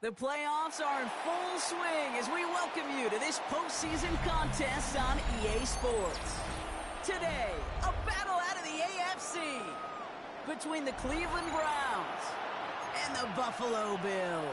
The playoffs are in full swing as we welcome you to this postseason contest on EA Sports. Today, a battle out of the AFC between the Cleveland Browns and the Buffalo Bills.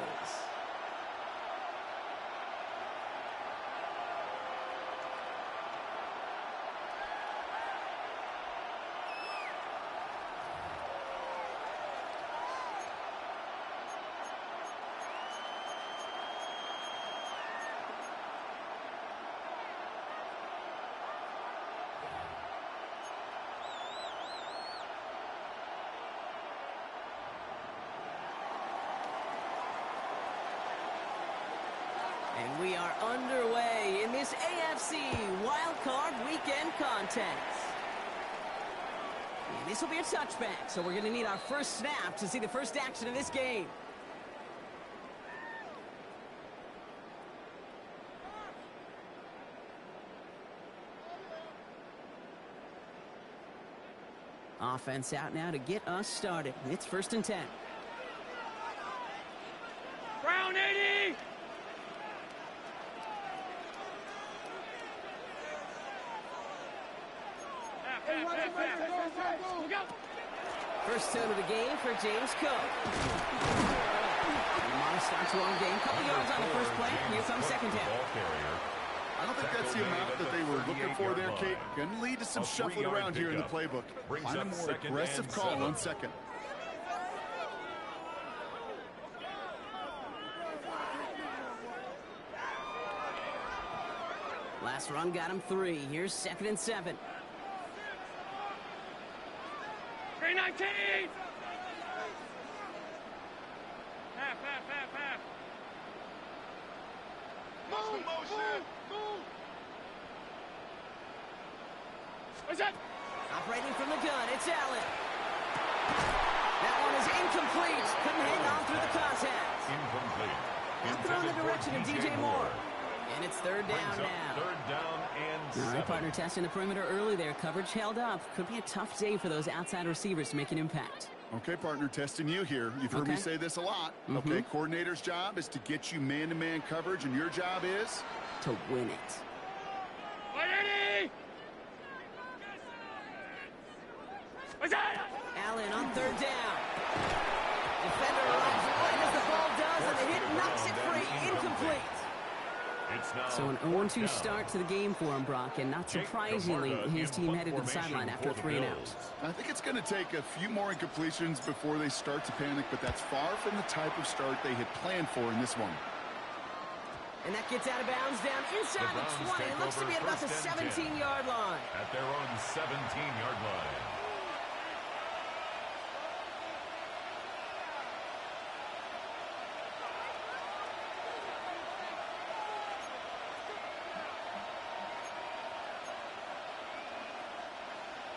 And we are underway in this AFC Wildcard Weekend contest. And this will be a touchback, so we're going to need our first snap to see the first action of this game. Offense out now to get us started. It's 1st and 10. Brown 80! First down of the game for James Cook. Starts a long game. Couple yards on the first play. Here comes second down. I don't think that's the amount that they were looking for there, Kate. Going to lead to some shuffling around here in the playbook. Find a more aggressive call on second. Last run got him 3. Here's 2nd and 7. 319! Half. Move! What's that? Operating from the gun, it's Allen. That one is incomplete. Couldn't hang on through the contact. Incomplete. Now throw in the direction of DJ Moore. And it's 3rd down now. 3rd down and 7. All right, partner, testing the perimeter early there. Coverage held up. Could be a tough day for those outside receivers to make an impact. Okay, partner, testing you here. You've heard me say this a lot. Okay, coordinator's job is to get you man-to-man coverage, and your job is? To win it. 180! What's that? Allen on 3rd down. Defender arrives right as the ball does, and the hit knocks it free. Incomplete. So an 0-2 start to the game for him, Brock, and not surprisingly, his team headed to the sideline after a 3 and out. I think it's going to take a few more incompletions before they start to panic, but that's far from the type of start they had planned for in this one. And that gets out of bounds down inside the 20. It looks to be at about the 17-yard line. At their own 17-yard line.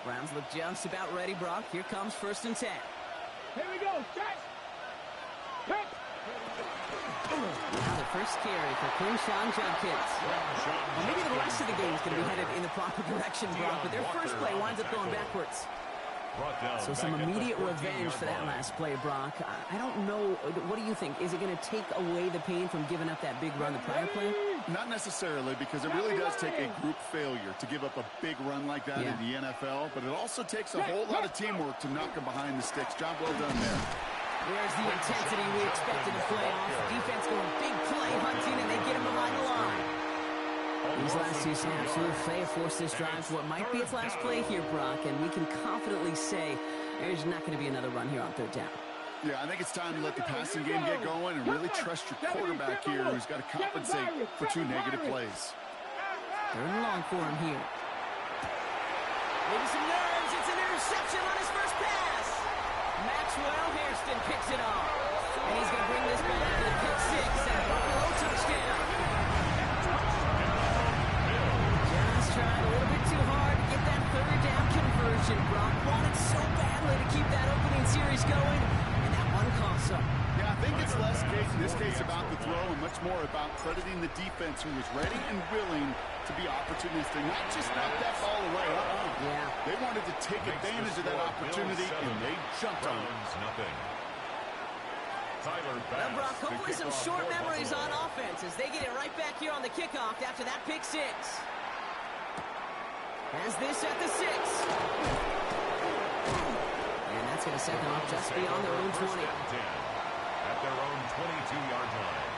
Browns look just about ready, Brock. Here comes 1st and 10. Here we go, catch! Pick! Now the first carry for Quinshon Judkins. Well, maybe the rest of the game is going to be headed in the proper direction, Brock, but their first play winds up going backwards. So some immediate revenge for that last play, Brock. I don't know. What do you think? Is it going to take away the pain from giving up that big run the prior play? Not necessarily, because it really does take a group failure to give up a big run like that in the NFL, but it also takes a whole lot of teamwork to knock them behind the sticks. Job well done there. There's the intensity we expected to play off. Defense going big play hunting, and they get him behind the line. These last 2 snaps will force this drive to what might be its last play here, Brock, and we can confidently say there's not going to be another run here on 3rd down. Yeah, I think it's time to let the passing game get going and really trust your quarterback here, who's got to compensate for 2 negative plays. 3rd and long for him here. Maybe some nerves. It's an interception on his first pass. Maxwell Hairston picks it off. And he's going to bring this back to the pick 6 and a Buffalo touchdown. Just trying a little bit too hard to get that 3rd down conversion. Brock wanted so badly to keep that opening series going. Awesome. Yeah, I think it's less in this case about the throw and much more about crediting the defense who was ready and willing to be opportunistic, not just knock that ball away. Yeah. They wanted to take advantage of that opportunity, and they jumped on it. Well, Brock, hopefully some short memories on offense as they get it right back here on the kickoff after that pick six. Has this at the 6. And that's going to set them up just beyond their own 20. At their own 22-yard line.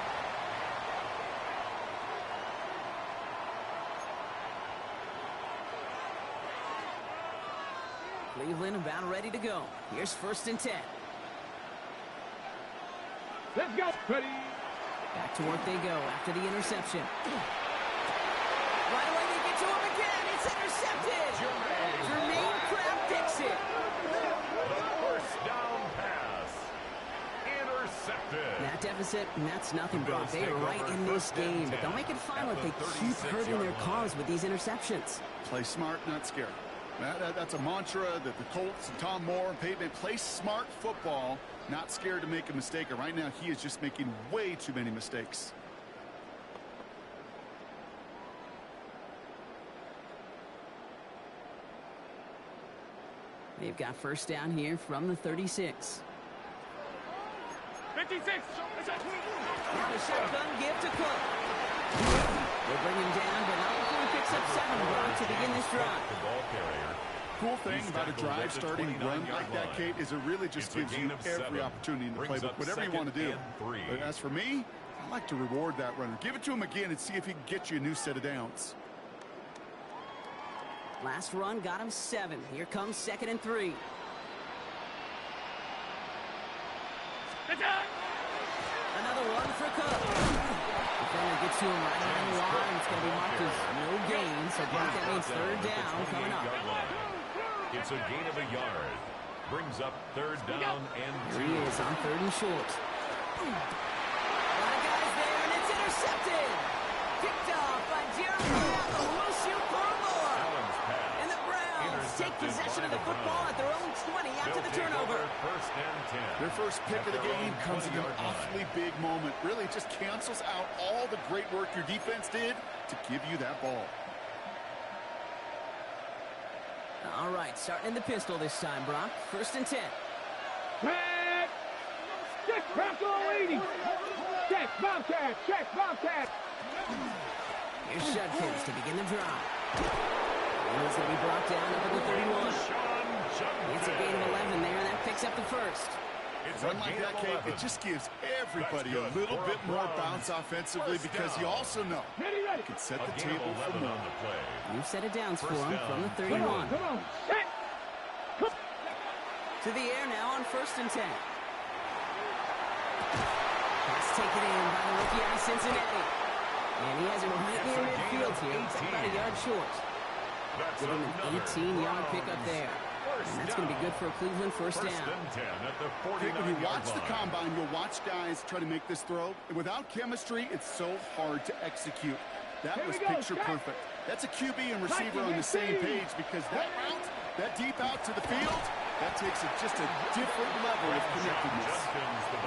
Cleveland about ready to go. Here's 1st and 10. Let's go. Ready. Back to work they go after the interception. Right away they get to him again. It's intercepted. Jermaine Crabb picks it. The first down pass. Intercepted. That deficit, and that's nothing, Brock. They are right in this game, but they'll make it fun if they keep hurting their cause with these interceptions. Play smart, not scared. That's a mantra that the Colts and Tom Moore and Peyton play smart football, not scared to make a mistake. And right now, he is just making way too many mistakes. They've got 1st down here from the 36. 56. Now the shotgun give to Cook. They'll bring him down, but not before he picks up 7, Brock, to begin this drive. The ball carrier. Cool thing about a drive starting run like that, Kate, is it really just gives you every opportunity in the playbook, whatever you want to do. But as for me, I like to reward that runner. Give it to him again and see if he can get you a new set of downs. Last run got him 7. Here comes 2nd and 3. Another one for Cook. Defender gets to him right around the line. It's going to be marked as no gain, so Brock, that means 3rd down coming up. It's a gain of a yard. Brings up 3rd down and 2. Here he is on 3rd and short. A lot of guys there, and it's intercepted. Picked off by Jeremy Lucio Corbola. And the Browns take possession of the football at their own 20 after the turnover. 1st and 10. Their first pick of the game comes in an awfully big moment. Really just cancels out all the great work your defense did to give you that ball. All right, starting in the pistol this time, Brock. 1st and 10. Check, Bronco leading. Check, Bobcat. Check, Bobcat. Here's Judkins to begin the drive. And it's going to be brought down up at the 31. It's a gain of 11 there, and that picks up the 1st. Run like that, Kate, it just gives everybody a little bit more bounce offensively because you also know you can set the table for more. New set of downs for him from the 31. Come on. To the air now on 1st and 10. Pass taken in by the rookie out of Cincinnati. And he has it right near midfield here. It's about a yard short. Give him an 18-yard pickup there. And that's going to be good for a Cleveland 1st down. When you watch the combine, you'll watch guys try to make this throw. And without chemistry, it's so hard to execute. That was picture perfect. That's a QB and receiver on the same page because that route, that deep out to the field, that takes just a different level of connectedness.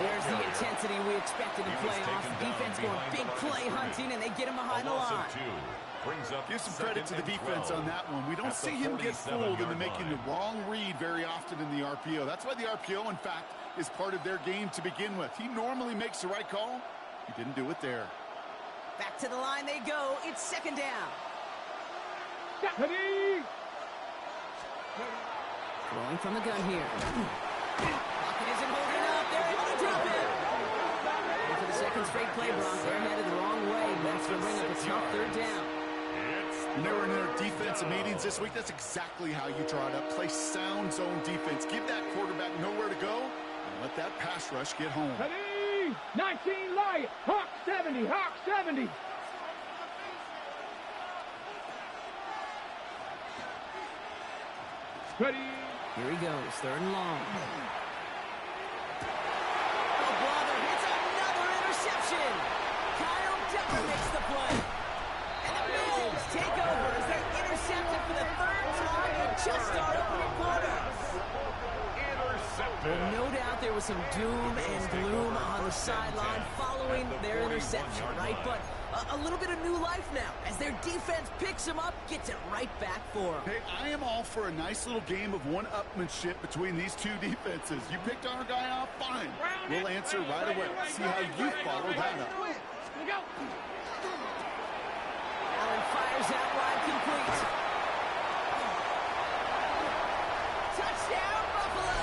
There's the intensity we expected in playoffs. The defense going big play hunting, and they get him behind the line. Give some credit to the defense on that one. We don't see him get fooled into making the wrong read very often in the RPO. That's why the RPO, in fact, is part of their game to begin with. He normally makes the right call. He didn't do it there. Back to the line they go. It's 2nd down. Throwing from the gun here. Pocket isn't holding up. They're able to drop it. And for the 2nd straight play, Brock, they're headed the wrong way. That's going to bring up a tough 3rd down. When they were in their defensive meetings this week, that's exactly how you draw it up. Play sound zone defense. Give that quarterback nowhere to go and let that pass rush get home. 19 Lion. Hawk 70. Hawk 70. Ready. Here he goes. 3rd and long. Oh, brother. It's another interception. Kyle Duggar makes the play. And the Bills take over as they intercepted for the 3rd time in just our opening quarter. Well, no doubt there was some doom and gloom on the sideline following their interception, right? But A little bit of new life now as their defense picks him up, gets it right back for him. Hey, I am all for a nice little game of one-upmanship between these two defenses. You picked our guy off, fine. We'll answer right away. See how you follow that up. Allen fires out wide, complete. Touchdown, Buffalo!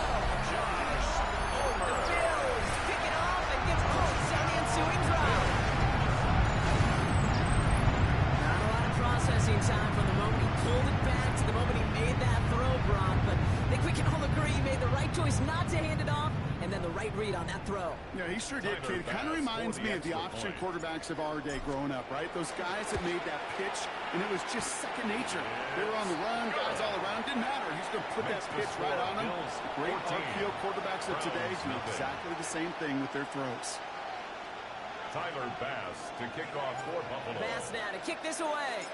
The Bills pick it off and get points on the ensuing drive. Not a lot of processing time from the moment he pulled it back to the moment he made that throw, Brock, but I think we can all agree he made the right choice not to hand it off, and then the right read on that throw. Yeah, he sure did, kid. It kind of reminds me of the option quarterbacks of our day growing up, right? Those guys that made that pitch, and it was just second nature. They were on the run, guys all around. Didn't matter. He's going to put that pitch right on them. Great RPO quarterbacks of today do exactly the same thing with their throws. Tyler Bass to kick off for Buffalo. Bass now to kick this away.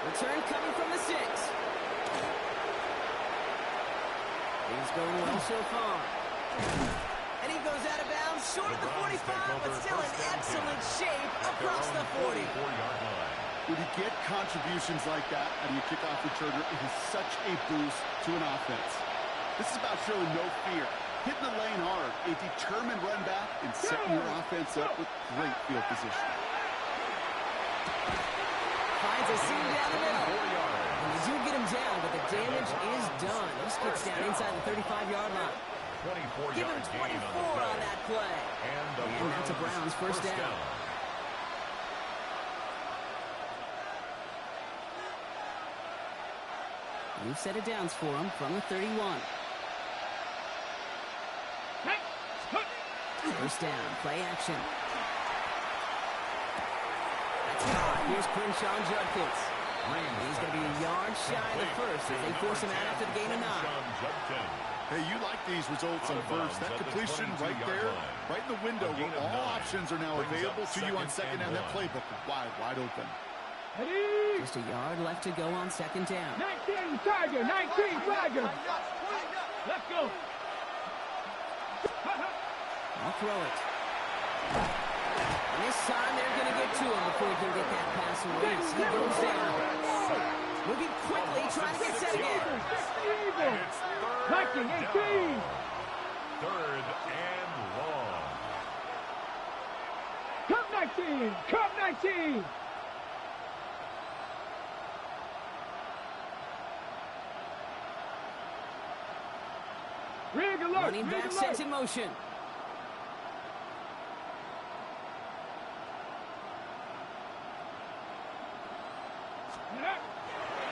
Return coming from the 6. He's going well so far. And he goes out of bounds, short of the 45, but still in excellent shape across the 40. When you get contributions like that out of your kickoff returner, it is such a boost to an offense. This is about showing no fear, hitting the lane hard, a determined run back, and setting your offense up with great field position. Finds a seam down the middle. And you do get him down, but the damage is done. This gets down inside the 35-yard line. Give him 24 on that play. And that's a Browns first down. New set of downs for him from the 31. First down, play action. That's caught. Here's Crenshaw Judkins. He's going to be a yard shy of the first as they force him out after the gain of 9. Hey, you like these results on first. That completion right there, right in the window where all options are now available to you on second down. That playbook is wide open. Just a yard left to go on second down. 19 Tiger, 19 Tiger. Let's go. I'll throw it. And this time they're going to get to him before he can get that pass away. He goes down. Moving quickly, trying to get set again. 19, 18. Third and long. Cup 19, Cup 19. Rig alert, running back sets in motion.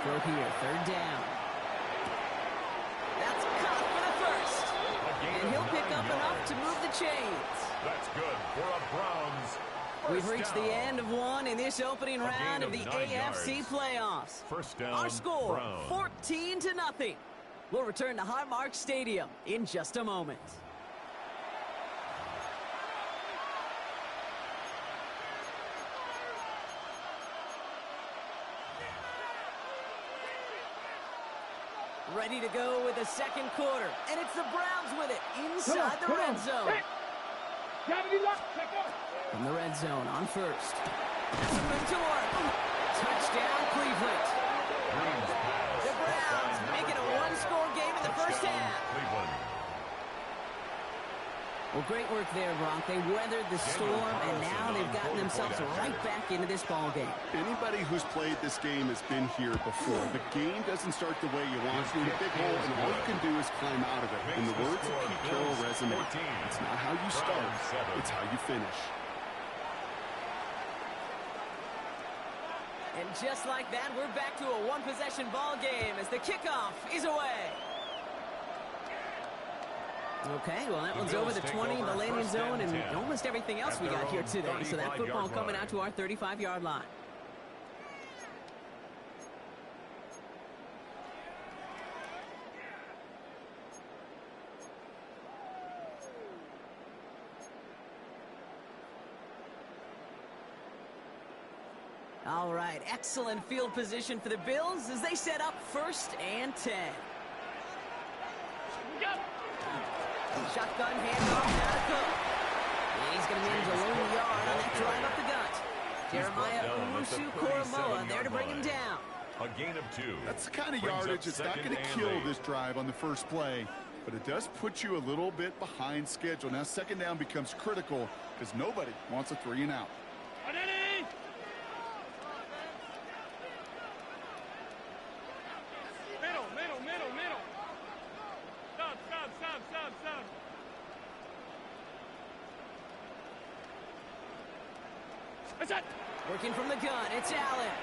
Throw here, third down. That's caught for the first. And he'll pick up enough to move the chains. That's good for a Browns. We've reached the end of one in this opening round of the AFC playoffs. First down, our score, Browns. 14-0. We'll return to Highmark Stadium in just a moment. Ready to go with the second quarter. And it's the Browns with it inside the red zone. From the red zone on first. That's a move to work. Touchdown, Cleveland. The Browns make it a one-score game in the first half. Well, great work there, Brock. They weathered the storm, and now they've gotten themselves right back into this ball game. Anybody who's played this game has been here before. The game doesn't start the way you want to. In a big hole, and all you can do is climb out of it. In the words of Pete Carroll resume, it's not how you start, it's how you finish. And just like that, we're back to a one-possession ball game as the kickoff is away. Okay, well, that one's over the 20 in the landing zone and almost everything else we got here today. So that football coming out to our 35-yard line. All right, excellent field position for the Bills as they set up 1st and 10. Shotgun handoff now to Cook. And he's going to manage a lone yard on that drive up the gut. Jeremiah Owusu-Koramoah there to bring him down. A gain of 2. That's the kind of yardage that's not going to kill this drive on the first play, but it does put you a little bit behind schedule. Now second down becomes critical because nobody wants a 3 and out. Middle. Stop. That's it. Working from the gun, it's Allen.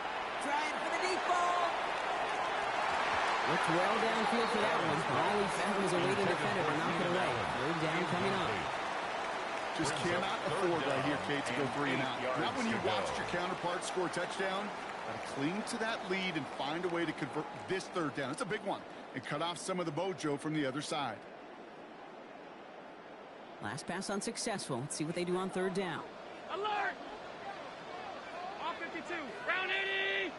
Trying for the deep ball. Looked well downfield for that one. All he found was a waiting defender to knock it away. Third down coming up. Just cannot afford right here, Kate, to go 3 and out. Not when you watched your counterpart score a touchdown. Gotta cling to that lead and find a way to convert this third down. It's a big one. And cut off some of the mojo from the other side. Last pass unsuccessful. Let's see what they do on third down. Alert! All 52. Round 80.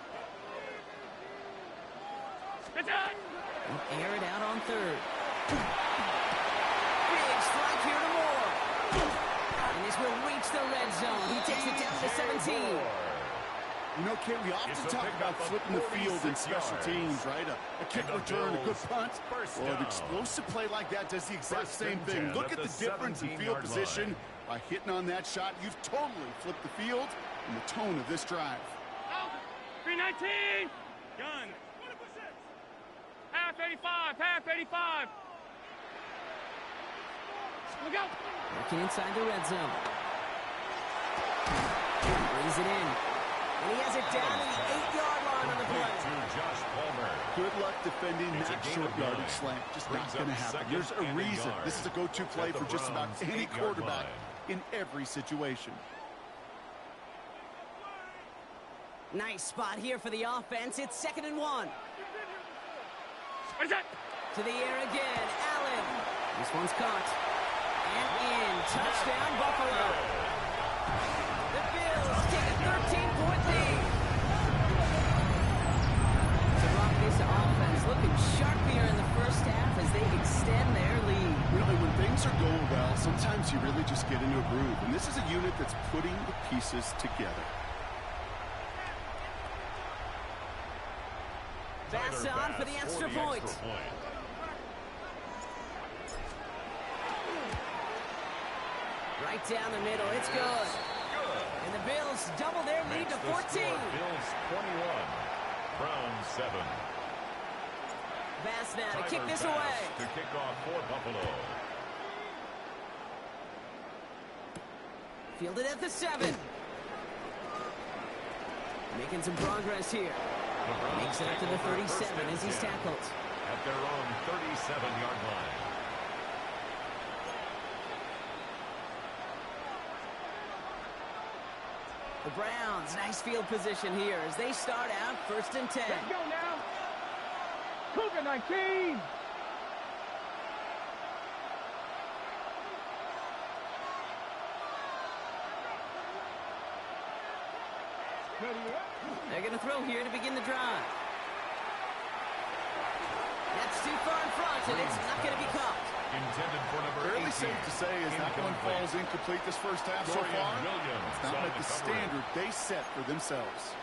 That's it. They'll air it out on third. Big strike here to Moore. And this will reach the red zone. He takes it down to 17. You know, Kate, we often talk about flipping the field in special teams, right? A kick return, a good punt. Well, an explosive play like that does the exact same thing. Look at the difference in field position. By hitting on that shot, you've totally flipped the field and the tone of this drive. 319. Gun. Half 85. Look out. Working inside the red zone. Brings it in. And he has it down in the 8-yard line on the play. Good luck defending that short yardage slant. Just not going to happen. There's a reason. This is a go-to play for just about any quarterback in every situation. Nice spot here for the offense. It's 2nd and 1. What is that? To the air again. Allen. This one's caught. And in. Touchdown, Buffalo. The Bills take a 13-point lead. To rock this offense, looking sharp here in the first half as they extend their lead. Really, when things are going well, sometimes you really just get into a groove. And this is a unit that's putting the pieces together. Pass on for the extra point. Right down the middle. It's good. And the Bills double their lead to 14. Bills 21. Browns 7. Bass now to kick this away. To kick off for Buffalo. Fielded at the 7. Making some progress here. Makes it up to the 37 as he's tackled. At their own 37-yard line. The Browns, nice field position here as they start out 1st and 10. Let's go now. Cougar 19. They're going to throw here to begin the drive. That's too far in front, and it's not going to be caught. Intended for number 18. Fairly safe to say as that one falls incomplete this first half so far. It's not like the standard they set for themselves.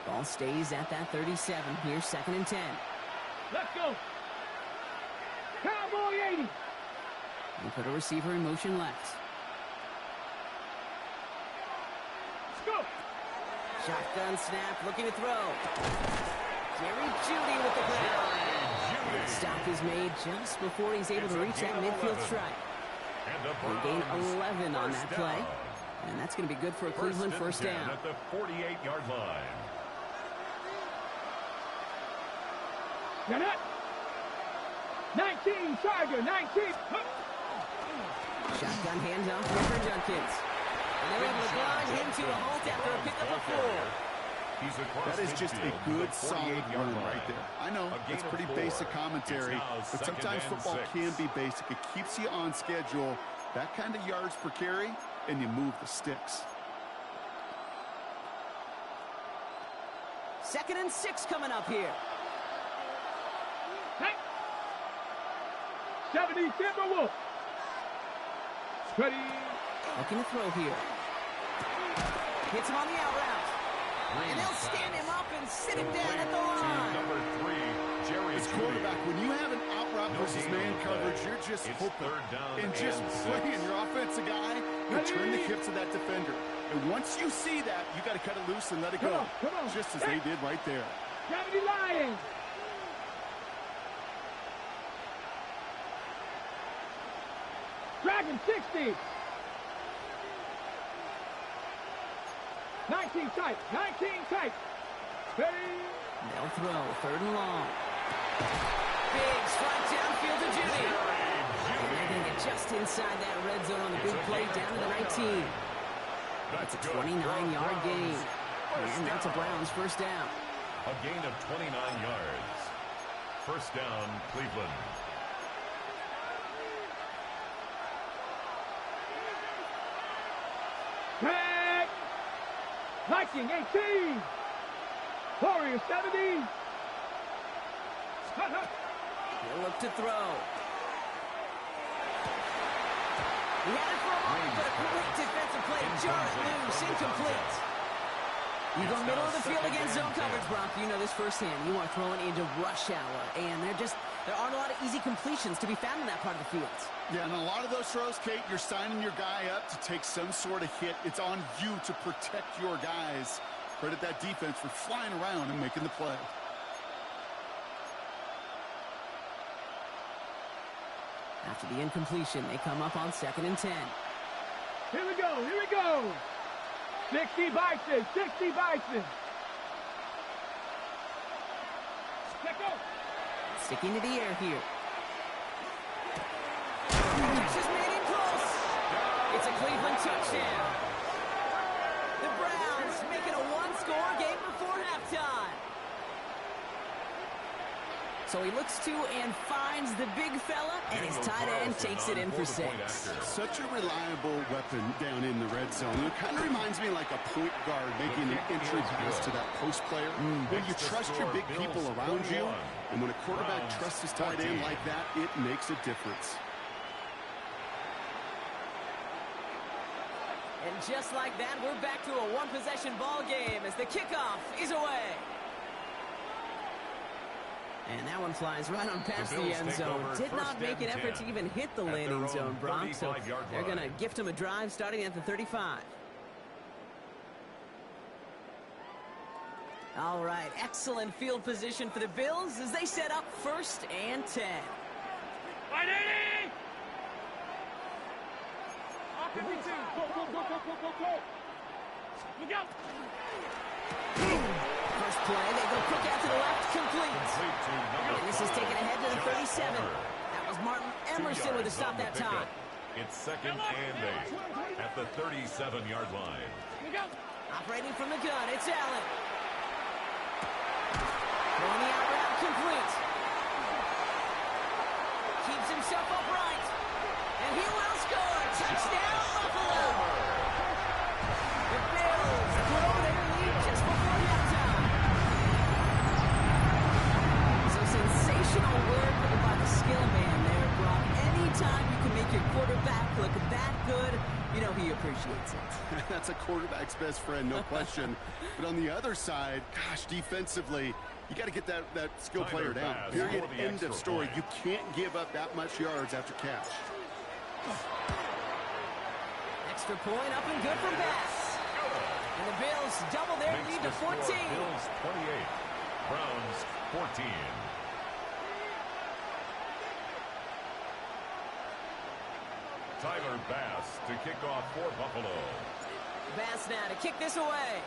Ball stays at that 37. Here's 2nd and 10. Let's go. Cowboy 80. We put a receiver in motion left. Go. Shotgun snap, looking to throw. Jerry Jeudy with the grab. Stop is made just before he's able to reach that midfield strike. They gain 11 on that play. And that's going to be good for a Cleveland first down. At the 48-yard line. Got it. 19, Tiger, 19. Shotgun handoff for Junkins. And they're able to grind him to a halt after a pickup of 4. That is just a good, solid run right there. I know, it's pretty basic commentary, but sometimes football can be basic. It keeps you on schedule, that kind of yards per carry, and you move the sticks. 2nd and 6 coming up here. Hey. 70 Timberwolves. Ready. Looking to throw here. Hits him on the out route. And they'll stand him up and sit him down at the line. Number 3, Jerry. As quarterback, when you have an out route versus man coverage, you're just hoping and just praying your offensive guy will turn the hips of that defender. And once you see that, you got to cut it loose and let it go. Come on. Just as they did right there. 70 Lions. Dragon 60. 19 tight. 19 tight. Ready. They'll throw. 3rd and long. Big strike downfield to Judy. And they're going to get just inside that red zone on the big play down to the 19. That's a 29-yard gain. And that's a Browns first down. A gain of 29 yards. First down, Cleveland. Tag. Viking 18. Warrior 70. He'll look to throw. He had it for a moment, but a complete defensive play. Jarrett loose, incomplete. You go middle of the field against zone coverage, Brock. You know this firsthand. You are throwing into rush hour, and there aren't a lot of easy completions to be found in that part of the field. Yeah, and a lot of those throws, Kate, you're signing your guy up to take some sort of hit. It's on you to protect your guys. Credit that defense for flying around and making the play. After the incompletion, they come up on 2nd and 10. Here we go. 60 Bison. 60 Bison. Let go. Sticking to the air here. Just made it close. It's a Cleveland touchdown. The Browns making a one-score game before halftime. So he looks to and finds the big fella, and his tight end takes it in for 6. Such a reliable weapon down in the red zone. It kind of reminds me like a point guard making an entry pass to that post player. When you trust your big people around you, and when a quarterback trusts his tight end like that, it makes a difference. And just like that, we're back to a one-possession ball game as the kickoff is away. And that one flies right on past the end zone. Did not make an effort to even hit the landing zone, Brock. So they're going to gift him a drive starting at the 35. All right, excellent field position for the Bills as they set up 1st and 10. 180! Go. Look out! First play, they go quick out to the left, complete. And this is taken ahead to the 37. That was Martin Emerson with a stop that time. It's 2nd and 8 at the 37-yard line. Operating from the gun, it's Allen. Throwing the out route, complete. Keeps himself upright. And he will score. Touchdown, Buffalo. The Bills blow their lead just before halftime. So sensational work by the skill man there, Brock. Anytime you can make your quarterback look that good, you know he appreciates it. That's a quarterback's best friend, no question. But on the other side, gosh, defensively, you got to get that skill player down. Period. End of story. You can't give up that much yards after catch. Extra point up and good for Bass. And the Bills double their lead to 14. Bills 28, Browns 14. Tyler Bass to kick off for Buffalo. Bass now to kick this away.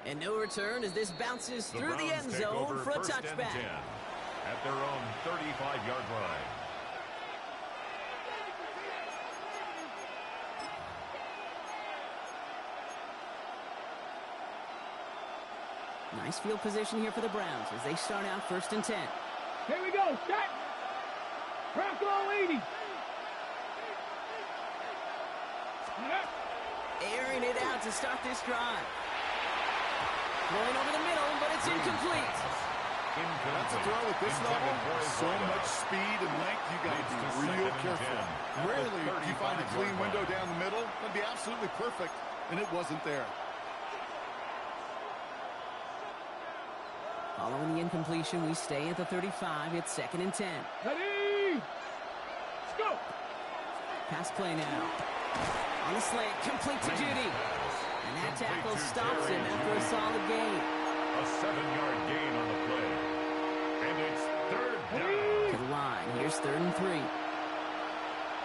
And no return as this bounces through the end zone for a touchback. At their own 35-yard line. Nice field position here for the Browns as they start out 1st and 10. Here we go, set. Bronco 80. Airing it out to start this drive. Throwing over the middle, but it's incomplete. That's a throw at this level. So much speed and length, you got to be real careful. Rarely do you find a clean window down the middle. That'd be absolutely perfect, and it wasn't there. Following the incompletion, we stay at the 35. It's 2nd and 10. Ready? Let's go. Pass play now. On the slant, complete to Judy. And that tackle stops him after a solid gain. A 7-yard gain on the play. And it's 3rd down. To the line. Here's 3rd and 3.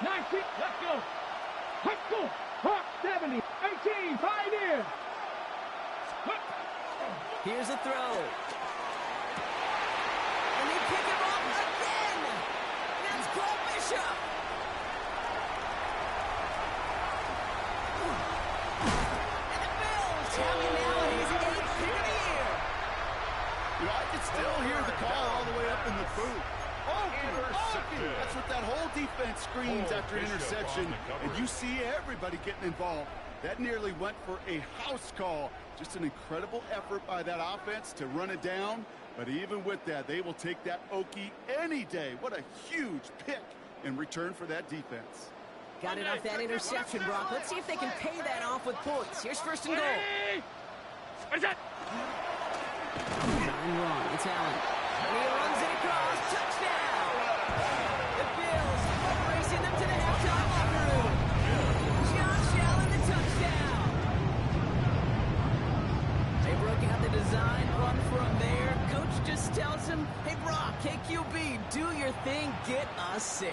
19, let's go. Let's go. 70, 18, 5 in. Here's a throw. And they pick him up again. That's Cole Bishop. And the Bills have him now in his 8th pick of the year. You know, I can still hear the call all the way up in the booth. Intercepted. That's what that whole defense screams after interception. And you see everybody getting involved. That nearly went for a house call. Just an incredible effort by that offense to run it down. But even with that, they will take that Okie any day. What a huge pick in return for that defense. Got it off that interception, Brock. Let's see if they can pay that off with points. Here's 1st and goal. What's that? Trying wrong. It's Allen. And he runs it across. Touchdown! The Bills are racing them to the halftime locker room. Josh Allen, the touchdown. They broke out the design run for him there. Coach just tells him, hey, Brock, KQB, do your thing, get us 6.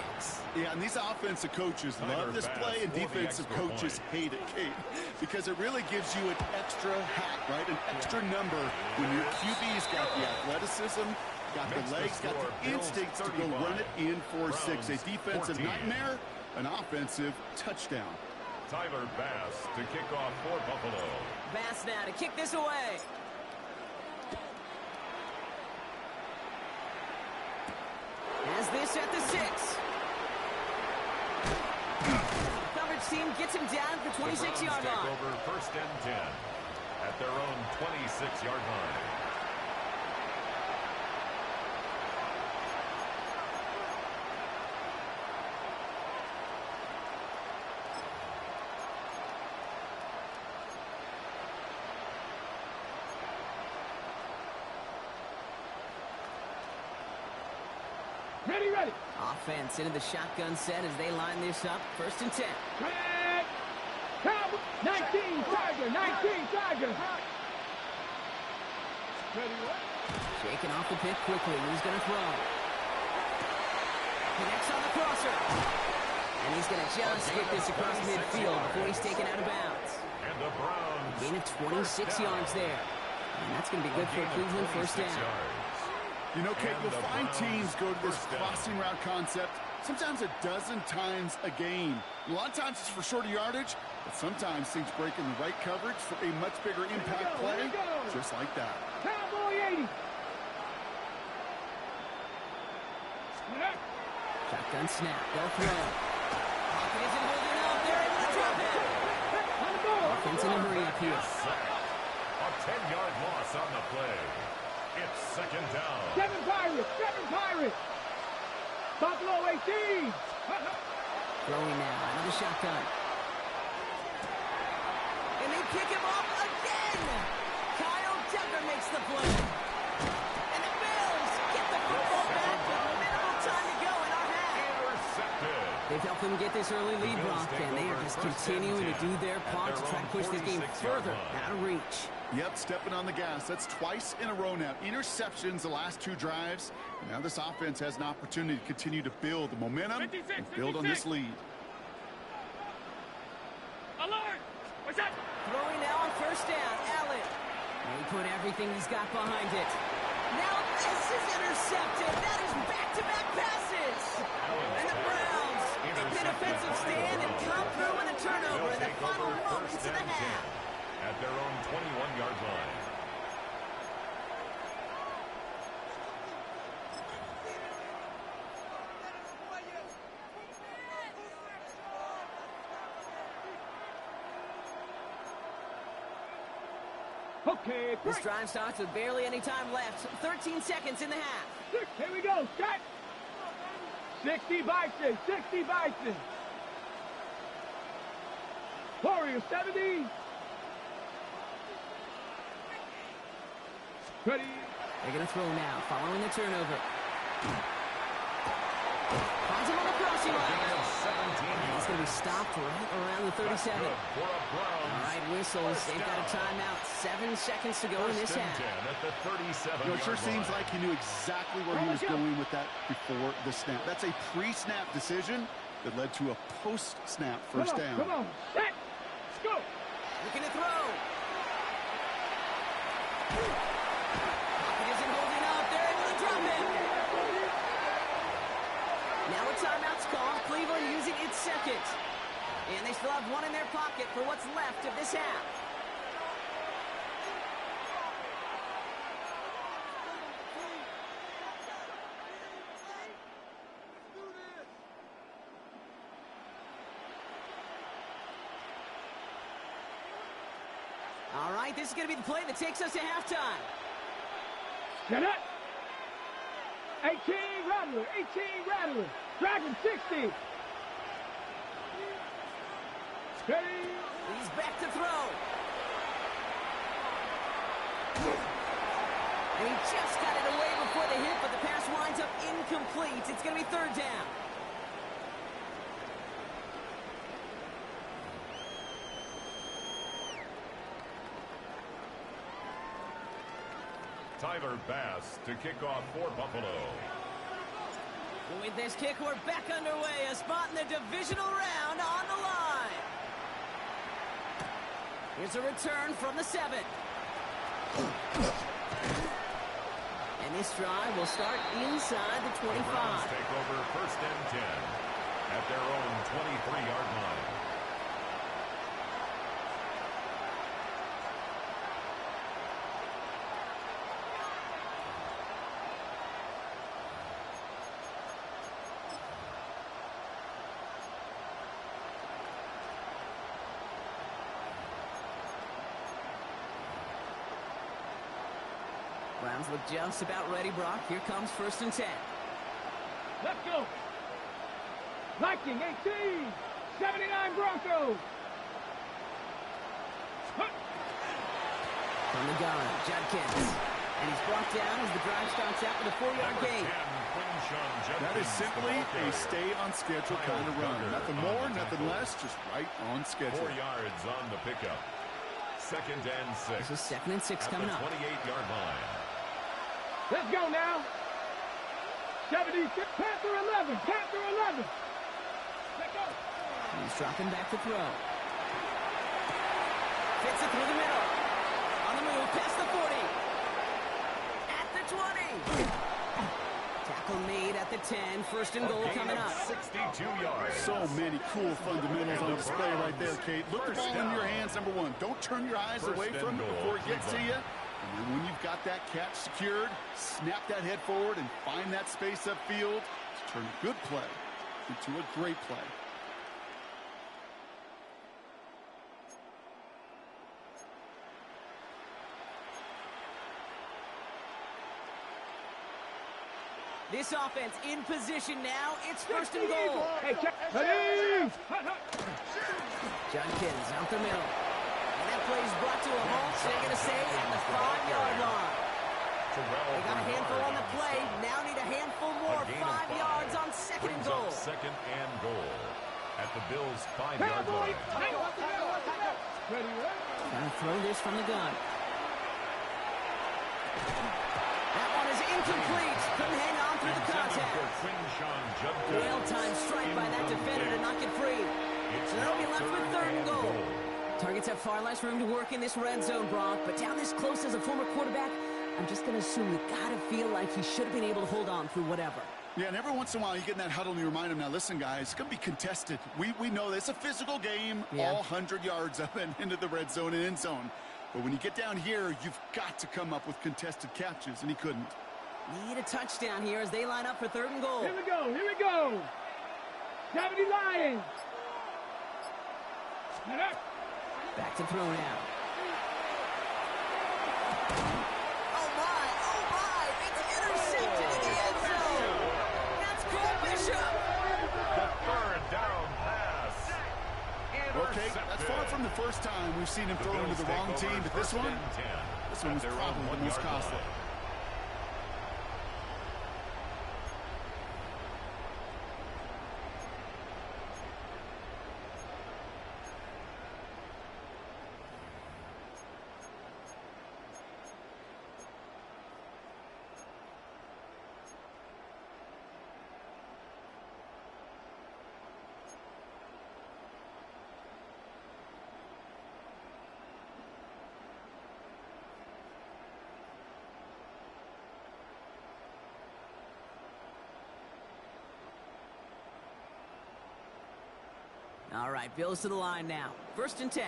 Yeah, and these offensive coaches love this play, and defensive coaches hate it, Kate, because it really gives you an extra hat, right? An extra number when your QB's got the athleticism, got the legs, got the instincts to go run it in for 6. A defensive nightmare, an offensive touchdown. Tyler Bass to kick off for Buffalo. Bass now to kick this away. Has this at the 6. Coverage team gets him down at the 26-yard line. Over 1st and 10 at their own 26-yard line. Ready, ready. Offense into the shotgun set as they line this up. 1st and 10. Red. Cowboy. 19, Tiger. 19, Tiger. Ready, what? Shaking off the pick quickly. He's going to throw. Connects on the crosser. And he's going to just get this across midfield before he's taken out of bounds. And the Browns. Gain of 26 yards there. And that's going to be good for Cleveland 1st down. You know, Kate, you'll find teams go to this crossing route concept sometimes a dozen times a game. A lot of times it's for shorter yardage, but sometimes things break in the right coverage for a much bigger impact play, just like that. Cowboy 80. Shotgun snap. They'll throw. Pocket isn't holding up. They're able to drop it. Offense in a hurry up here. A 10-yard loss on the play. It's 2nd down. 7 Pirates. 7 Pirates. Buffalo 18. Throwing now out of the shotgun. And they pick him up again. Kyle Tucker makes the play. And the Bills get the football back with minimal time to go in our half. Intercepted. They've helped them get this early lead, Brock, and they are just continuing to do their part to try to push this game further out of reach. Yep, stepping on the gas. That's twice in a row now. Interceptions the last 2 drives. And now this offense has an opportunity to continue to build the momentum and build on this lead. Alert! What's that? Throwing now on 1st down. Allen. He put everything he's got behind it. Now this is intercepted. That is back-to-back passes. And the Browns make the defensive stand and come through with a turnover in the final moments of the half. At their own 21-yard line. Okay, This drive starts with barely any time left. 13 seconds in the half. Here we go, Scott. 60 Bison, 60 Bison. Warrior 70. Ready. They're going to throw now, following the turnover. Finds him on the crossing line. He's going to be stopped right around the 37. All right, whistles. They've got a timeout. 7 seconds to go in this half. It sure seems like he knew exactly where he was going with that before the snap. That's a pre-snap decision that led to a post-snap first down. Come on, set, go. Looking to throw. Pocket isn't holding up. They're able to drop it. Now a timeout's called. Cleveland using its second. And they still have one in their pocket for what's left of this half. All right, this is going to be the play that takes us to halftime. Get it. 18 Rattler, 18 Rattler. Dragon 60. Ready. He's back to throw. And he just got it away before the hit, but the pass winds up incomplete. It's going to be third down. Tyler Bass to kick off for Buffalo. With this kick, we're back underway. A spot in the divisional round on the line. Here's a return from the 7. And this drive will start inside the 25. The Browns take over first and 10 at their own 23-yard line. Browns look just about ready, Brock. Here comes first and 10. Let's go. Viking 18. 79 Broncos. From the gun, Judkins. And he's brought down as the drive starts out with a 4-yard gain. That is simply a stay-on-schedule kind of run. Nothing more, nothing less, just right on schedule. 4 yards on the pickup. Second and 6. This is second and 6 coming up. 28-yard line. Let's go now. 76. Panther 11. Panther 11. Let's go. He's dropping back to throw. Fits it through the middle. On the move, past the 40. At the 20. Tackle made at the 10. First and goal coming up. 62 yards. So many cool fundamentals on display right there, Kate. Look the ball in your hands, number one. Don't turn your eyes away from it before it gets to you. And then when you've got that catch secured, snap that head forward and find that space upfield to turn a good play into a great play. This offense in position now. It's first and goal. Hey, check. Hey. Judkins out the middle. And that play is brought to a halt, so they're going to say at the 5-yard line. They got a handful on the play. Now need a handful more. 5 yards on second and goal. Second and goal at the Bills' 5-yard line. Trying to throw this from the gun. That one is incomplete. Couldn't hang on through the contact. Well-timed strike by that defender to knock it free. So they'll be left with third and goal. Targets have far less room to work in this red zone, Brock, but down this close as a former quarterback, I'm just going to assume you got to feel like he should have been able to hold on through whatever. Yeah, and every once in a while you get in that huddle and you remind him, now listen, guys, it's going to be contested. We know this. It's a physical game, all 100 yards up and into the red zone and end zone. But when you get down here, you've got to come up with contested catches, and he couldn't. Need a touchdown here as they line up for third and goal. Here we go. Here we go. 70 Lions. Back to throw now. from the first time we've seen him throw into the wrong team, but this one was probably the most costly. All right, Bills to the line now. 1st and 10.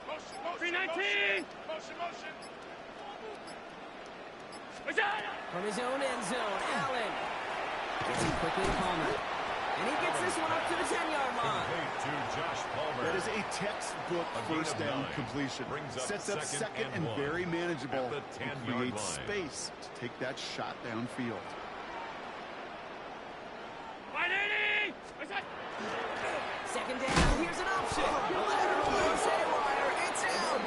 Motion, 319. Motion. From his own end zone, Allen gets him quickly to Palmer. And he gets this one up to the 10-yard line. To Josh Palmer. That is a textbook first down completion. Sets up second and very manageable. It creates space to take that shot downfield. 180. 2nd down, here's an option. A lateral goes haywire, it's out.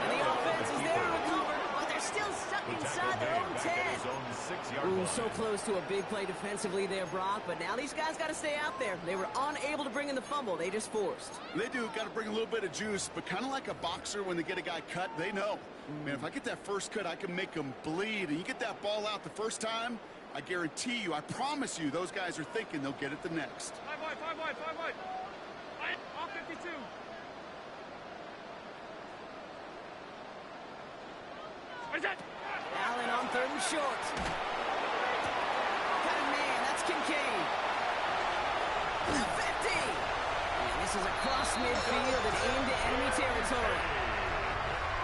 And the offense is there to recover, but they're still stuck inside their own 10. Ooh, so close to a big play defensively there, Brock, but now these guys got to stay out there. They were unable to bring in the fumble they just forced. They do, got to bring a little bit of juice, but kind of like a boxer when they get a guy cut, they know. Man, if I get that first cut, I can make them bleed, and you get that ball out the first time, I guarantee you, I promise you, those guys are thinking they'll get it the next. 5 wide. All 52. What is that? Allen on 3rd and short. Got a man, that's Kincaid. 50. And this is across midfield and into enemy territory.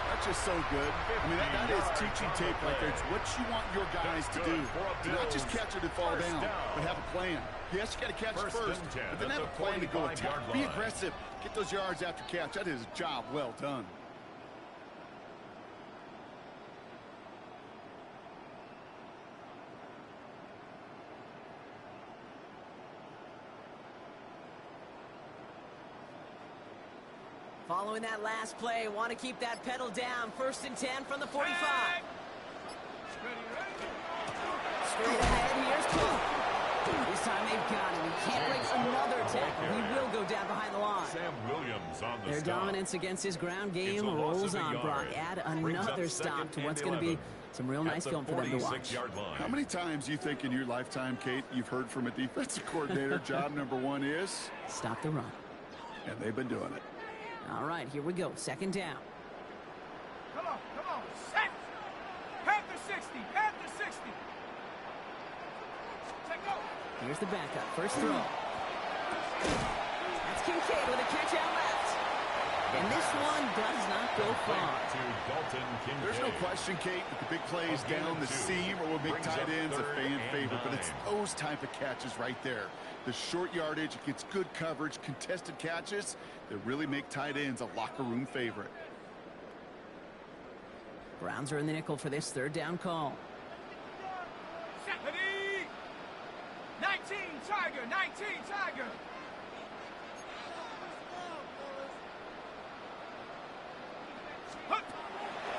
That's just so good. I mean, that is teaching tape right there. It's what you want your guys to do. To not just catch it and fall down, but have a plan. Yes, you got to catch it first, but then have a plan to go attack. Be aggressive. Get those yards after catch. That is a job well done. Following that last play, want to keep that pedal down. 1st and 10 from the 45. Straight ahead, here's Cook. This time they've got him. He can't break another tackle. He will go down behind the line. Sam Williams on the Their dominance against his ground game rolls on, Brock. Add another stop to what's going to be some real nice film for them to watch. How many times you think in your lifetime, Kate, you've heard from a defensive coordinator, job number 1 is? Stop the run. And they've been doing it. All right, here we go. 2nd down. Come on. Set. Panther 60. Take go. Here's the backup. First throw. That's Kincaid with a catch out left. And this one does not go far. There's no question, Kate, that the big plays down the seam or will make tight ends a fan favorite, but it's those type of catches right there. The short yardage, it gets good coverage, contested catches that really make tight ends a locker room favorite. Browns are in the nickel for this 3rd down call. 19 Tiger.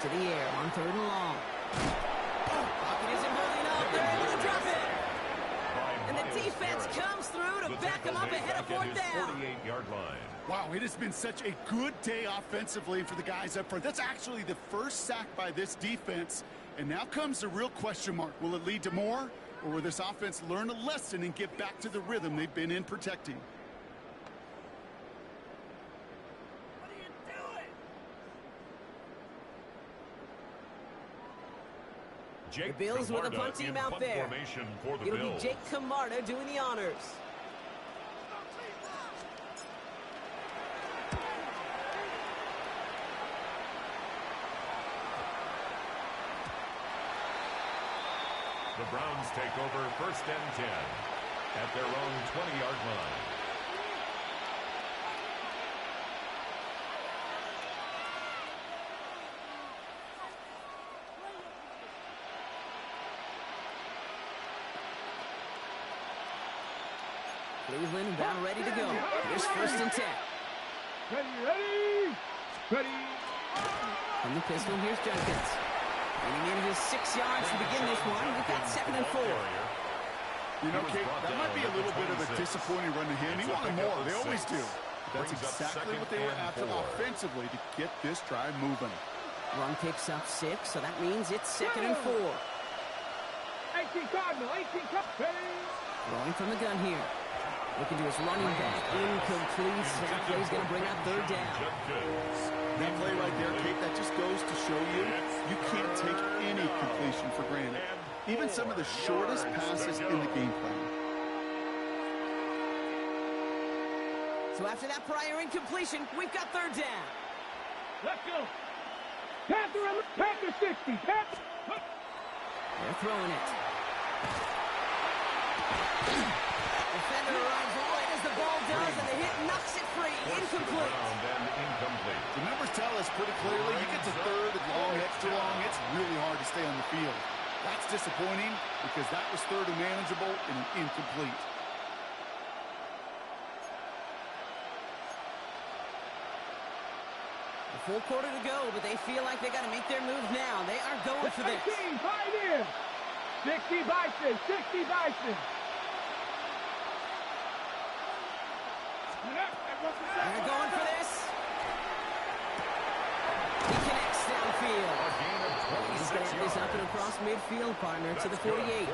To the air on 3rd and long. Pocket isn't holding up. They're able to drop it. And the defense comes through to back them up ahead of 4th down. 48-yard line. Wow, it has been such a good day offensively for the guys up front. That's actually the first sack by this defense. And now comes the real question mark. Will it lead to more? Or will this offense learn a lesson and get back to the rhythm they've been in protecting? Jake The Bills with a Camarda punt team out punt there. For the It'll be Bills. Jake Camarda doing the honors. The Browns take over 1st and 10 at their own 20-yard line. Cleveland about ready to go. Here's 1st and 10. Ready. From the pistol, here's Jenkins. Getting in just 6 yards to begin this one. We've got 2nd and 4. You know, Kate, that might be a little bit of a disappointing run to him. He wanted more. They always do. That's exactly what they were after offensively to get this drive moving. Run picks up 6, so that means it's 2nd and 4. 18 Cardinal. Throwing from the gun here. Looking to his running back. Incomplete. That play's going to bring up 3rd down. That play right there, Kate, that just goes to show you can't take any completion for granted. Even some of the shortest passes in the game plan. So after that prior incompletion, we've got 3rd down. Let's go. Panther 60. They're throwing it. Defender arrives right as the ball does, and the hit knocks it free. Incomplete. The numbers tell us pretty clearly, you get to 3rd and long, extra long, it's really hard to stay on the field. That's disappointing because that was 3rd and manageable and incomplete. A full quarter to go, but they feel like they got to make their move now. They are going for this. 60 Bison. They're going for this. He connects downfield. He's going to have this up and across midfield, partner, to the 48.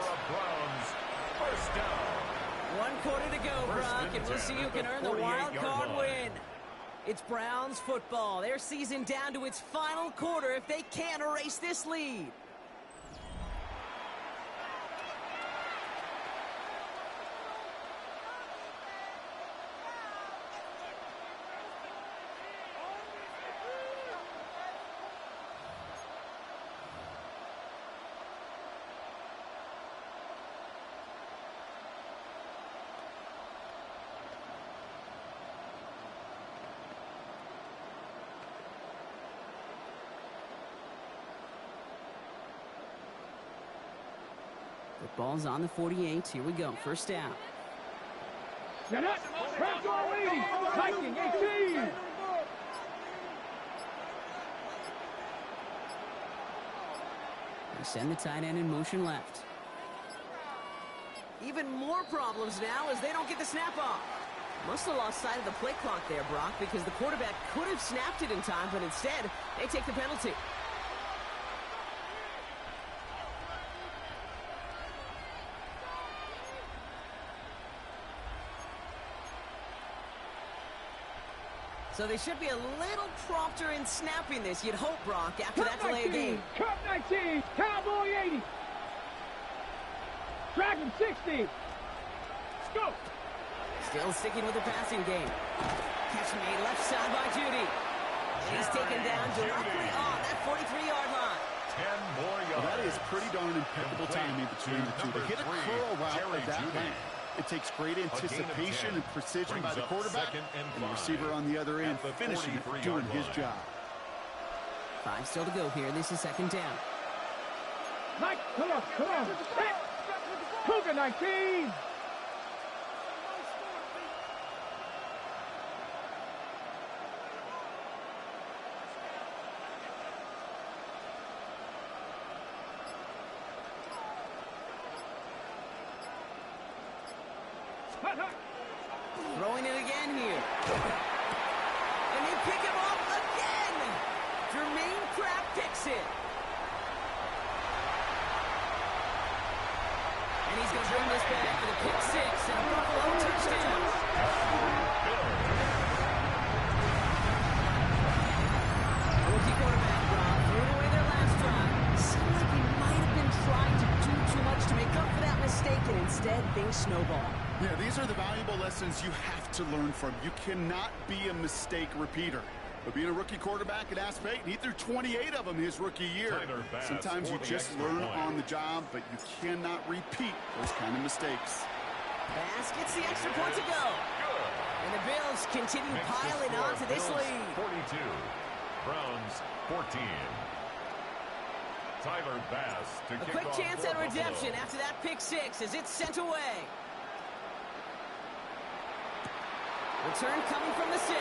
1 quarter to go, Brock, and we'll see who can earn the wild card win. It's Browns football. Their season down to its final quarter if they can't erase this lead. The ball's on the 48. Here we go. 1st down. Viking 18. They send the tight end in motion left. Even more problems now as they don't get the snap off. Must have lost sight of the play clock there, Brock, because the quarterback could have snapped it in time, but instead, they take the penalty. So they should be a little prompter in snapping this, you'd hope, Brock, after that delay of game. Cup 19, Cowboy 80. Dragon 60. Let's go. Still sticking with the passing game. Catch made left side by Judy. He's taken down directly on that 43-yard line. 10 more yards. Well, that is pretty darn impeccable timing between the two. They hit a curl route at that length. It takes great anticipation and precision by the quarterback, and the receiver on the other end finishing it, doing his job. 5 still to go here. This is 2nd down. Mike, come on. Cougar 19. Throwing it again here. And they pick him up again. Jermaine Pratt picks it. And he's going to bring this back for the pick 6 and a Buffalo touchdown. Rookie quarterback, Rob, threw it away their last drive. Seemed like he might have been trying to do too much to make up for that mistake, and instead things snowball. Yeah, these are the valuable lessons you have to learn from. You cannot be a mistake repeater. But being a rookie quarterback at Ask Peyton, he threw 28 of them his rookie year. Sometimes you just learn on the job, but you cannot repeat those kind of mistakes. Bass gets the extra point to go. And the Bills continue piling on to this lead. 42, Browns 14. Tyler Bass to A kick quick off chance for at redemption Buffalo. after that pick 6 as it's sent away. Return coming from the 6.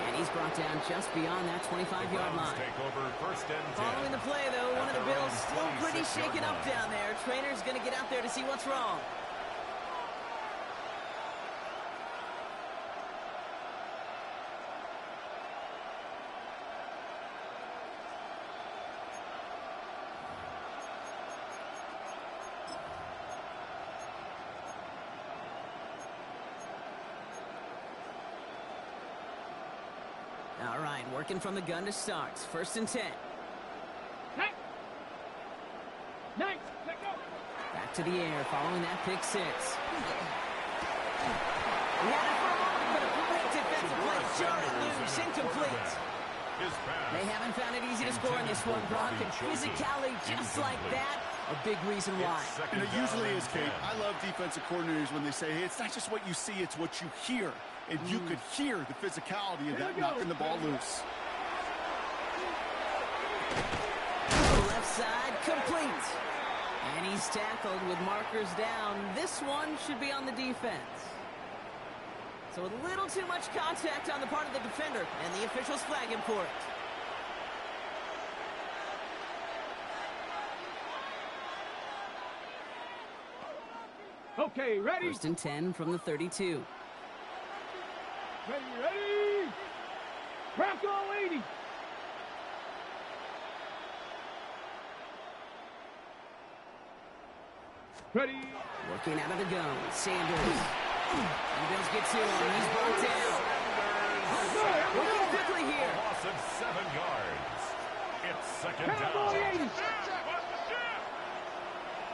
And he's brought down just beyond that 25-yard line. Take over first and 10. Following the play, though, one of the Bills still pretty shaken up down there. Trainer's going to get out there to see what's wrong. All right, working from the gun to start. First and 10. Nice. Let go. Back to the air, following that pick 6. He had it for a moment, but a great defensive play. Jarred loose, incomplete. They haven't found it easy to score in this one, Brock, and physicality just like that, a big reason why. And it usually is, Kate. I love defensive coordinators when they say, hey, it's not just what you see, it's what you hear. And you could hear the physicality of that knocking the ball loose. Left side, complete. And he's tackled with markers down. This one should be on the defense. So a little too much contact on the part of the defender, and the officials flag him for it. Okay, ready? First and 10 from the 32. Ready? Bronco 80. Ready? Working out of the gun, Sanders. And Bills get to him. He's brought down. Working quickly here. Loss of 7 yards. It's second Cowboy down. 80.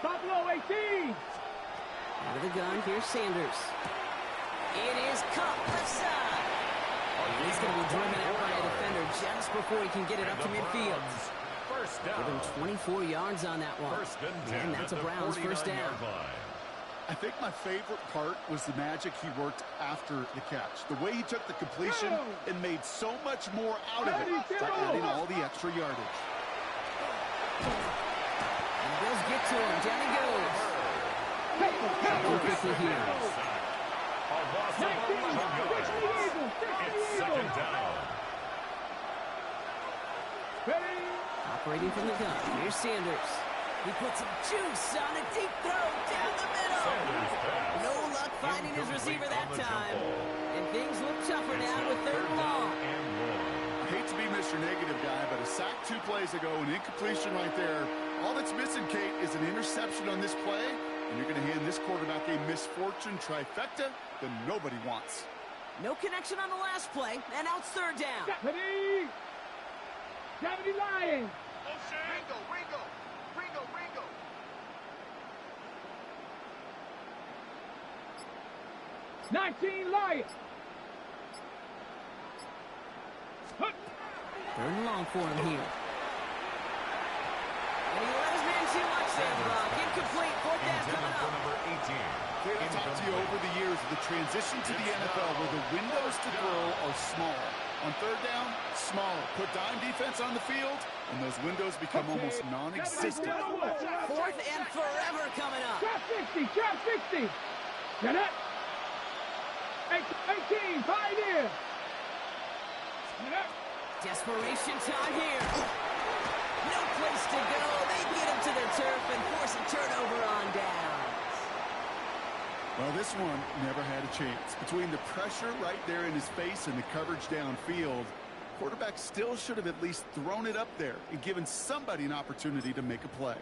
Buffalo 18. Out of the gun, here's Sanders. It is caught left side. And he's going to be driven out by a defender just before he can get it up to midfield. First Give him down. 24 yards on that one. First and 10 And that's a at the Browns first down. 49-yard line. I think my favorite part was the magic he worked after the catch. The way he took the completion and made so much more out of it by adding all the extra yardage. And the Bills get to him. Down he goes. Quickly here. A loss of 11 yards. It's second down. Ready? Operating from the gun, here's Sanders. He puts some juice on a deep throw down the middle. Sanders pass. No luck finding his receiver that Incomplete on the time. jumble. And things look tougher It's now now with third and long. and 1. I hate to be Mr. Negative guy, but a sack 2 plays ago, an incompletion right there. All that's missing, Kate, is an interception on this play, and you're going to hand this quarterback a misfortune trifecta that nobody wants. No connection on the last play, and now it's third down. Ready? 70 Lions. Ringo. 19 Lions. Third and long for him here. And he let his man too much there, Brock. Incomplete. Fourth down coming up. Number 18. Kate, I've talked to you over the years of the transition to the NFL where the windows to throw are small. On third down, smaller. Put dime defense on the field, and those windows become almost non-existent. Fourth and forever coming up. Trap 60. Get it? 18, Pioneer. Get it? Desperation time here. No place to go. They get him to their turf and force a turnover on downs. Well, this one never had a chance. Between the pressure right there in his face and the coverage downfield, quarterback still should have at least thrown it up there and given somebody an opportunity to make a play.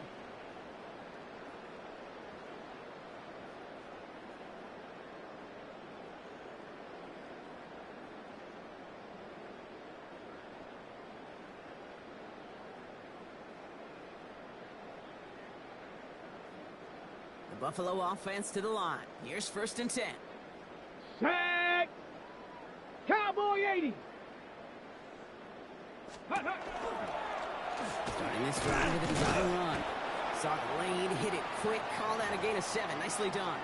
Buffalo offense to the line. Here's first and 10. Set. Cowboy 80. Starting this drive with a design run. Saw the lane, hit it quick, called out a gain of 7. Nicely done.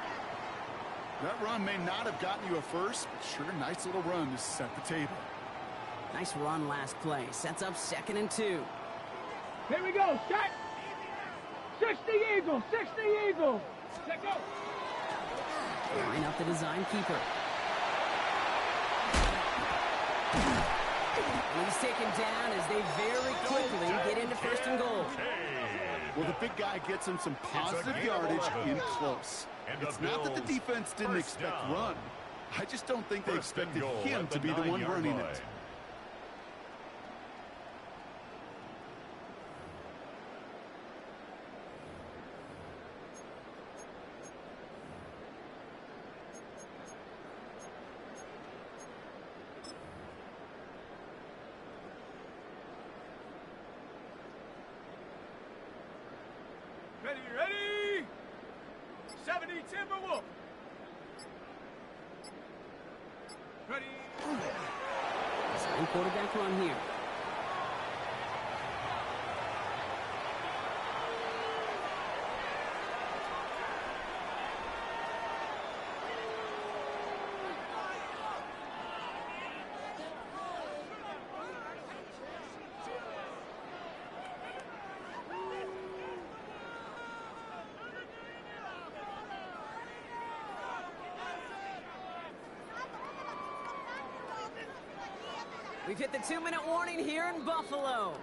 That run may not have gotten you a first, but sure, nice little run to set the table. Nice run last play. Sets up second and 2. Here we go. Set. 60 Eagles. 60 Eagles. Let go. Line up the design keeper. And he's taken down as they very quickly get into first and goal. Well, the big guy gets him some positive yardage in close. It's not that the defense didn't expect run. I just don't think they expected him to be the one running it. Ready? 70 Timberwolf. Ready. Design quarterback run here. We've hit the 2-minute warning here in Buffalo.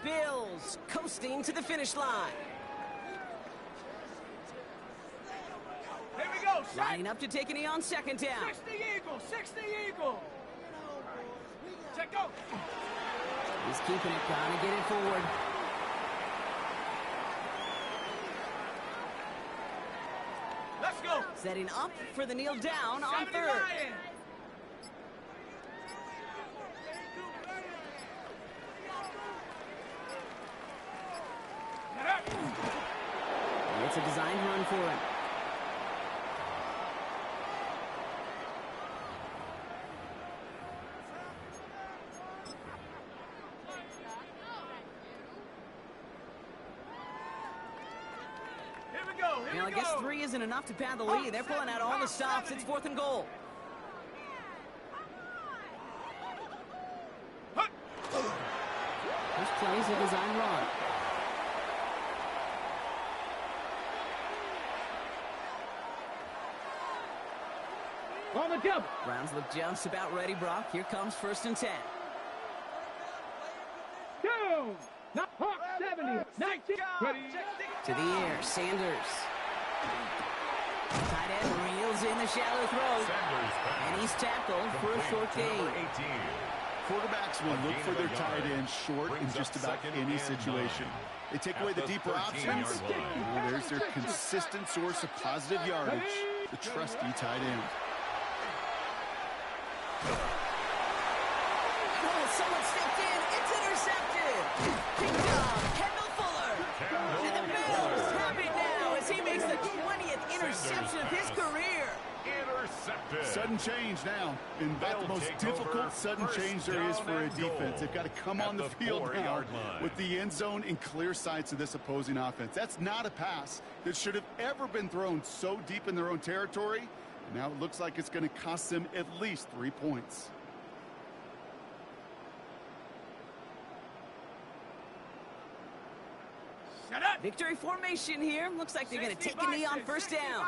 Bills coasting to the finish line. Here we go. Lining up to take a knee on second down. 60 Eagle. Check go. He's keeping it, gonna get it forward. Let's go. Setting up for the kneel down on 70 third. Lion. It's a designed run for him. Here we go. Well, I guess 3 isn't enough to pad the lead. They're pulling out all the stops. It's 4th and goal. This play's a design run. On the double. Browns look just about ready, Brock. Here comes 1st and 10. Down. Not Hawk 70. 19. Ready. To the air, Sanders. Tight end reels in the shallow throw. And he's tackled for a short gain. Quarterbacks will look for their tight end short in just about any situation. They take away the deeper options. Well, there's their consistent source of positive yardage, the trusty tight end. Oh, someone stepped in. It's intercepted. Picked up. Kendall Fuller. And the Bills have it now as he makes the 20th interception of his career. Intercepted. Sudden change now. And about the most difficult sudden change there is for a defense. They've got to come on the field now with the end zone in clear sights of this opposing offense. That's not a pass that should have ever been thrown so deep in their own territory. Now it looks like it's going to cost them at least 3 points. Shut up. Victory formation here. Looks like they're going to take a knee on 1st down.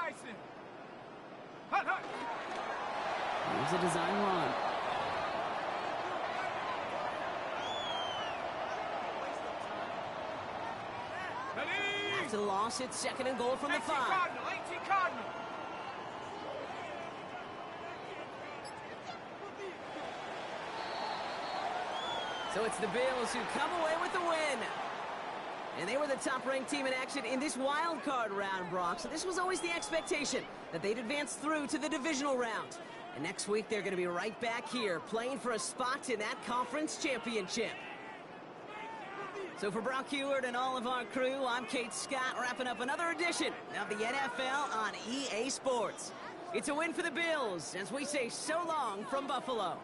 Here's a design run. After the loss, it's 2nd and goal from the 5. 18 Cardinal. So it's the Bills who come away with the win. And they were the top-ranked team in action in this wild card round, Brock. So this was always the expectation that they'd advance through to the divisional round. And next week, they're going to be right back here playing for a spot in that conference championship. So for Brock Heward and all of our crew, I'm Kate Scott, wrapping up another edition of the NFL on EA Sports. It's a win for the Bills as we say so long from Buffalo.